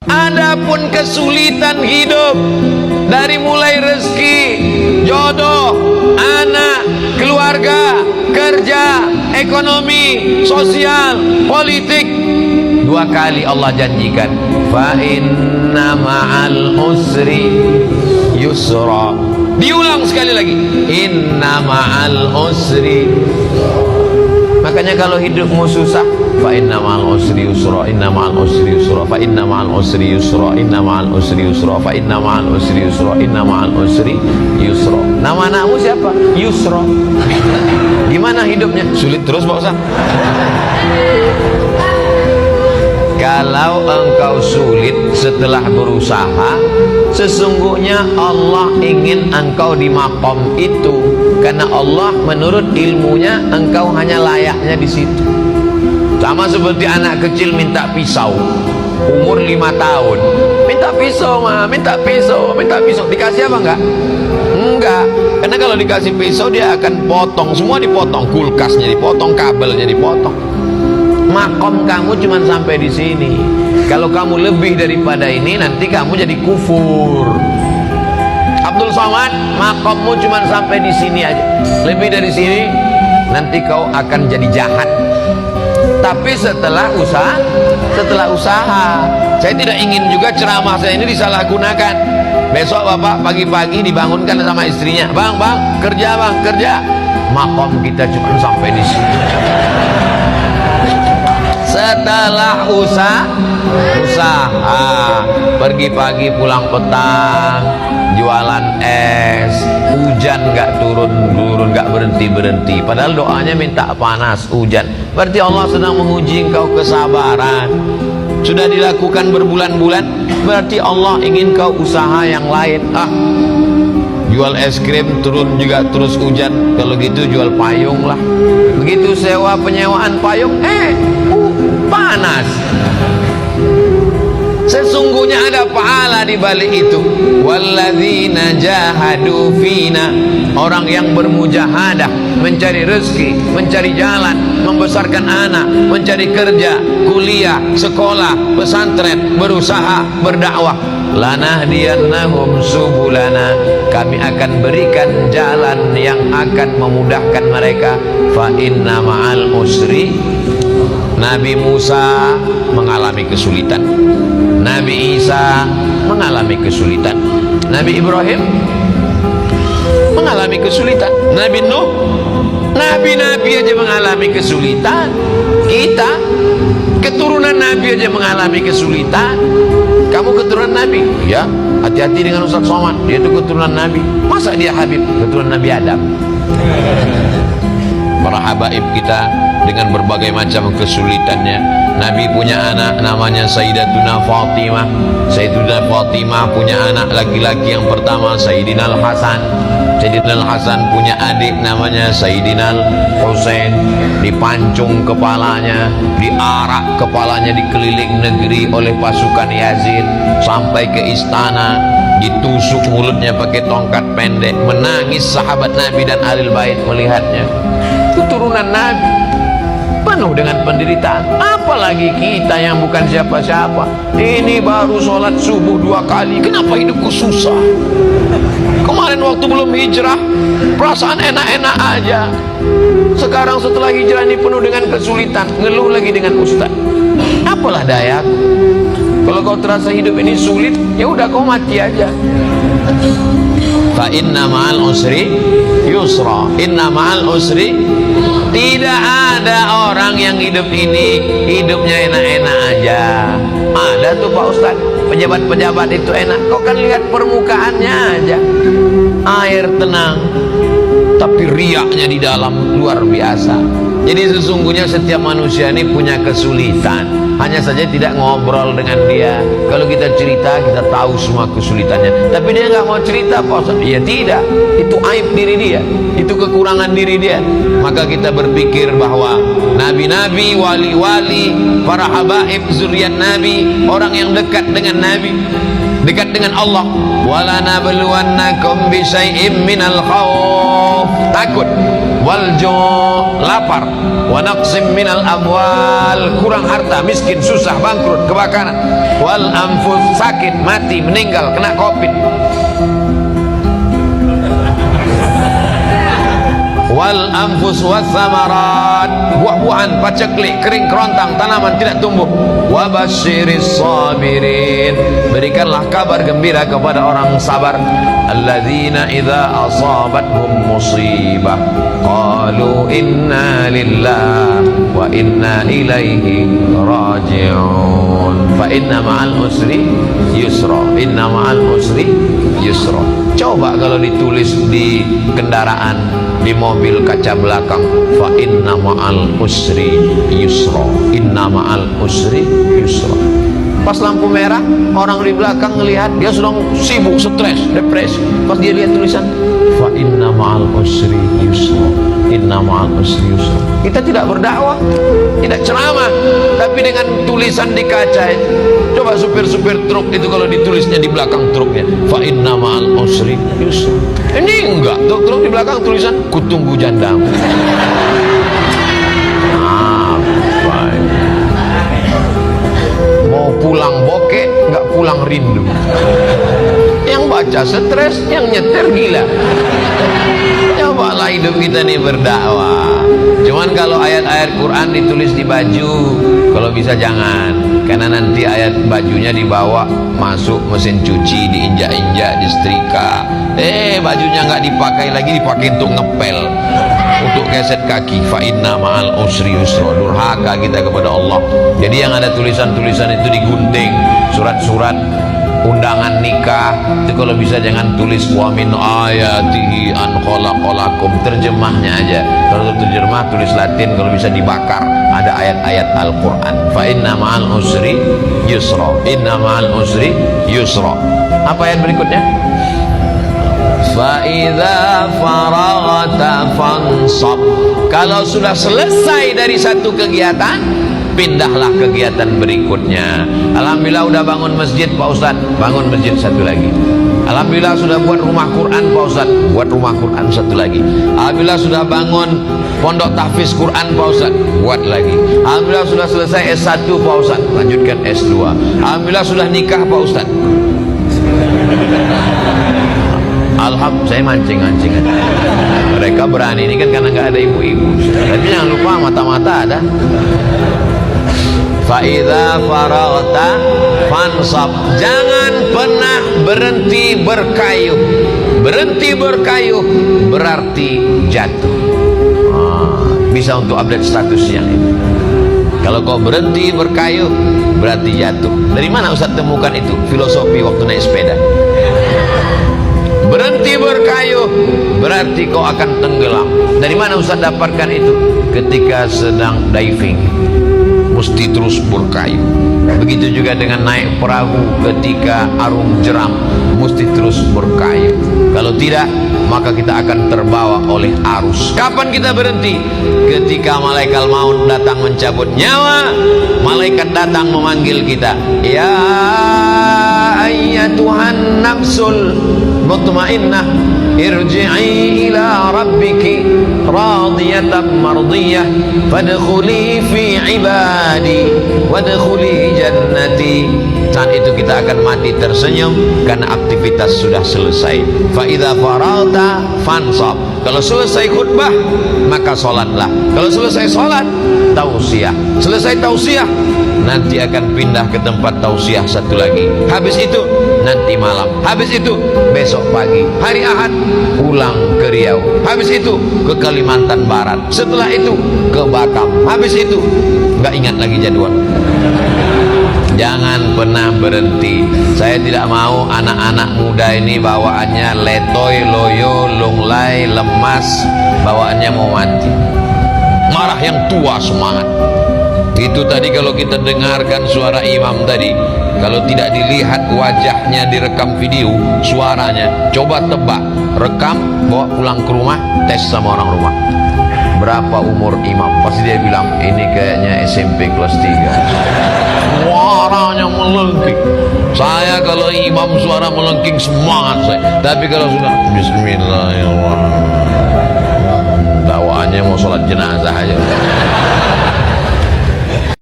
Adapun kesulitan hidup, dari mulai rezeki, jodoh, anak, keluarga, kerja, ekonomi, sosial, politik, dua kali Allah janjikan, fa inna ma'al usri yusra. Diulang sekali lagi, inna ma'al usri. Makanya kalau hidupmu susah, fa inna ma'al usri yusra, inna ma'al usri yusra, fa inna ma'al usri yusra, inna ma'al usri yusra, fa inna ma'al usri yusra, inna ma'al usri yusra. Nama anakmu siapa? Yusra. Gimana hidupnya? Sulit terus Pak Ustaz. Kalau engkau sulit setelah berusaha, sesungguhnya Allah ingin engkau di makom itu, karena Allah menurut ilmunya engkau hanya layaknya di situ. Sama seperti anak kecil minta pisau, umur 5 tahun, minta pisau mah, minta pisau, minta pisau. Dikasih apa enggak? Enggak, karena kalau dikasih pisau dia akan potong, semua dipotong, kulkasnya dipotong, kabelnya dipotong. Makom kamu cuma sampai di sini. Kalau kamu lebih daripada ini, nanti kamu jadi kufur. Abdul Somad, makommu cuma sampai di sini aja. Lebih dari sini, nanti kau akan jadi jahat. Tapi setelah usaha, saya tidak ingin juga ceramah saya ini disalahgunakan. Besok bapak pagi-pagi dibangunkan sama istrinya, bang, kerja bang, kerja. Makom kita cuma sampai di sini. Setelah usaha, pergi pagi pulang petang, jualan es, hujan nggak turun, nggak berhenti. Padahal doanya minta panas, hujan. Berarti Allah sedang menguji engkau kesabaran. Sudah dilakukan berbulan-bulan, berarti Allah ingin kau usaha yang lain. Jual es krim turun juga terus hujan, kalau gitu jual payung lah. Begitu sewa penyewaan payung, panas. Sesungguhnya ada pahala di balik itu. Walladzina jahadu fina, orang yang bermujahadah mencari rezeki, mencari jalan, membesarkan anak, mencari kerja, kuliah, sekolah, pesantren, berusaha, berdakwah. Lanahdiyannahum subulana, kami akan berikan jalan yang akan memudahkan mereka. Fa inna ma'al usri. Nabi Musa mengalami kesulitan, Nabi Isa mengalami kesulitan, Nabi Ibrahim mengalami kesulitan, Nabi Nuh, nabi-nabi aja mengalami kesulitan. Kita keturunan Nabi aja mengalami kesulitan. Kamu keturunan Nabi? Ya, hati-hati dengan Ustaz Somad, dia itu keturunan Nabi. Masa dia Habib? Keturunan Nabi Adam. Para habaib kita dengan berbagai macam kesulitannya. Nabi punya anak namanya Sayyidatuna Fatimah. Sayyidatuna Fatimah punya anak laki-laki yang pertama Sayyidina Al-Hasan. Sayyidina Al-Hasan punya adik namanya Sayyidina Al-Husain. Dipancung kepalanya, diarak kepalanya dikeliling negeri oleh pasukan Yazid sampai ke istana, ditusuk mulutnya pakai tongkat pendek. Menangis sahabat Nabi dan Ahlul Bait melihatnya. Keturunan Nabi penuh dengan penderitaan. Apalagi kita yang bukan siapa-siapa. Ini baru sholat subuh 2 kali, kenapa hidupku susah? Kemarin waktu belum hijrah perasaan enak-enak aja. Sekarang setelah hijrah ini penuh dengan kesulitan, ngeluh lagi dengan ustaz. Apalah daya? Kalau kau terasa hidup ini sulit, ya udah kau mati aja. Fa inna ma'al usri yusra, inna ma'al usri. Tidak ada orang yang hidup ini hidupnya enak-enak aja. Ada tuh Pak Ustaz, pejabat-pejabat itu enak. Kau kan lihat permukaannya aja, air tenang, tapi riaknya di dalam luar biasa. Jadi sesungguhnya setiap manusia ini punya kesulitan, hanya saja tidak ngobrol dengan dia. Kalau kita cerita, kita tahu semua kesulitannya, tapi dia nggak mau cerita Pak Ustaz. Ya tidak, itu aib diri dia, itu kekurangan diri dia. Maka kita berpikir bahwa nabi-nabi, wali-wali, para habaib zuriat Nabi, orang yang dekat dengan Nabi, dekat dengan Allah. Wala nabluwannakum bisyai'im minal khauf, takut, wal ju', lapar, wa naqsim minal amwal, kurang harta, miskin. miskin, susah, bangkrut, kebakaran. Wal anfus, sakit, mati, meninggal, kena COVID. Wal anfus wathamarat, buah-buahan, paceklik, kering kerontang, tanaman tidak tumbuh. Wa basyiris sabirin, berikanlah kabar gembira kepada orang sabar. Alladzina idza asabathum musibah qalu inna lillahi wa inna ilaihi raji'un. Fa inna ma'al usri yusra, inna ma'al usri yusra. Coba kalau ditulis di kendaraan, di mobil kaca belakang, fa inna ma'al usri yusra, inna ma'al usri yusra. Pas lampu merah, orang di belakang ngelihat dia sedang sibuk, stres, depresi. Pas dia lihat tulisan fa inna ma'al usri yusra, inna ma'al usri yusra. Kita tidak berdakwah, tidak ceramah, tapi dengan tulisan di kaca itu. Coba supir-supir truk itu kalau ditulisnya di belakang truknya fa inna ma'al usri yusra. Ini enggak, truk di belakang tulisan kutunggu jandamu. Mau pulang bokeh, nggak pulang rindu. Yang baca stres, yang nyetir gila. Cobalah hidup kita nih berdakwah. Cuman kalau ayat-ayat Quran ditulis di baju, kalau bisa jangan, karena nanti ayat bajunya dibawa masuk mesin cuci, diinjak-injak, disetrika. Bajunya nggak dipakai lagi, dipakai untuk ngepel, untuk keset kaki. Fa inna ma'al usri yusra. Durhaka kita kepada Allah. Jadi yang ada tulisan-tulisan itu digunting, surat-surat undangan nikah itu kalau bisa jangan tulis wa min ayatihi an khalaqalakum, terjemahnya aja. Kalau terjemah tulis Latin, kalau bisa dibakar, ada ayat-ayat Al-Quran. Fa inna ma'al usri yusra, inna ma'al usri yusra. Apa ayat berikutnya? Fa idza faraghta fansab. Kalau sudah selesai dari satu kegiatan, pindahlah kegiatan berikutnya. Alhamdulillah udah bangun masjid Pak Ustaz, bangun masjid satu lagi. Alhamdulillah sudah buat rumah Quran Pak Ustaz, buat rumah Quran satu lagi. Alhamdulillah sudah bangun pondok tahfiz Quran Pak Ustaz, buat lagi. Alhamdulillah sudah selesai S1 Pak Ustaz, lanjutkan S2. Alhamdulillah sudah nikah Pak Ustaz. Alhamdulillah, saya mancing-mancing. Mereka berani ini kan karena nggak ada ibu-ibu. Tapi jangan lupa mata-mata ada. Fa idza faraghta fansab. Jangan pernah berhenti berkayuh. Berhenti berkayuh berarti jatuh. Bisa untuk update statusnya ini. Kalau kau berhenti berkayuh berarti jatuh. Dari mana Ustaz temukan itu? Filosofi waktu naik sepeda. Berhenti berkayuh berarti kau akan tenggelam. Dari mana Ustaz dapatkan itu? Ketika sedang diving, mesti terus berkayuh. Begitu juga dengan naik perahu ketika arung jeram, mesti terus berkayuh. Kalau tidak, maka kita akan terbawa oleh arus. Kapan kita berhenti? Ketika malaikat maut datang mencabut nyawa, malaikat datang memanggil kita, ya ayyatuhan nafsul mutmainnah irji'i ila rabbiki radiyatan mardiyah fadkhuli fi ibadi wadkhuli jannati. Saat itu kita akan mati tersenyum karena aktivitas sudah selesai. Fa idza faragta fansab. Kalau selesai khutbah maka salatlah. Kalau selesai salat tausiah. Selesai tausiah nanti akan pindah ke tempat tausiah satu lagi. Habis itu nanti malam. Habis itu besok pagi. Hari Ahad pulang ke Riau. Habis itu ke Kalimantan Barat. Setelah itu ke Batam. Habis itu nggak ingat lagi jadwal. Jangan pernah berhenti. Saya tidak mau anak-anak muda ini bawaannya letoy, loyo, lunglai, lemas, bawaannya mau mati. Marah yang tua semangat. Itu tadi kalau kita dengarkan suara imam tadi, kalau tidak dilihat wajahnya direkam video, suaranya, coba tebak, rekam, bawa pulang ke rumah, tes sama orang rumah. Berapa umur imam? Pasti dia bilang, ini kayaknya SMP kelas 3. Suaranya melengking. Saya kalau imam suara melengking semangat saya. Tapi kalau sudah Bismillahirrahmanirrahim, dakwaannya mau sholat jenazah aja.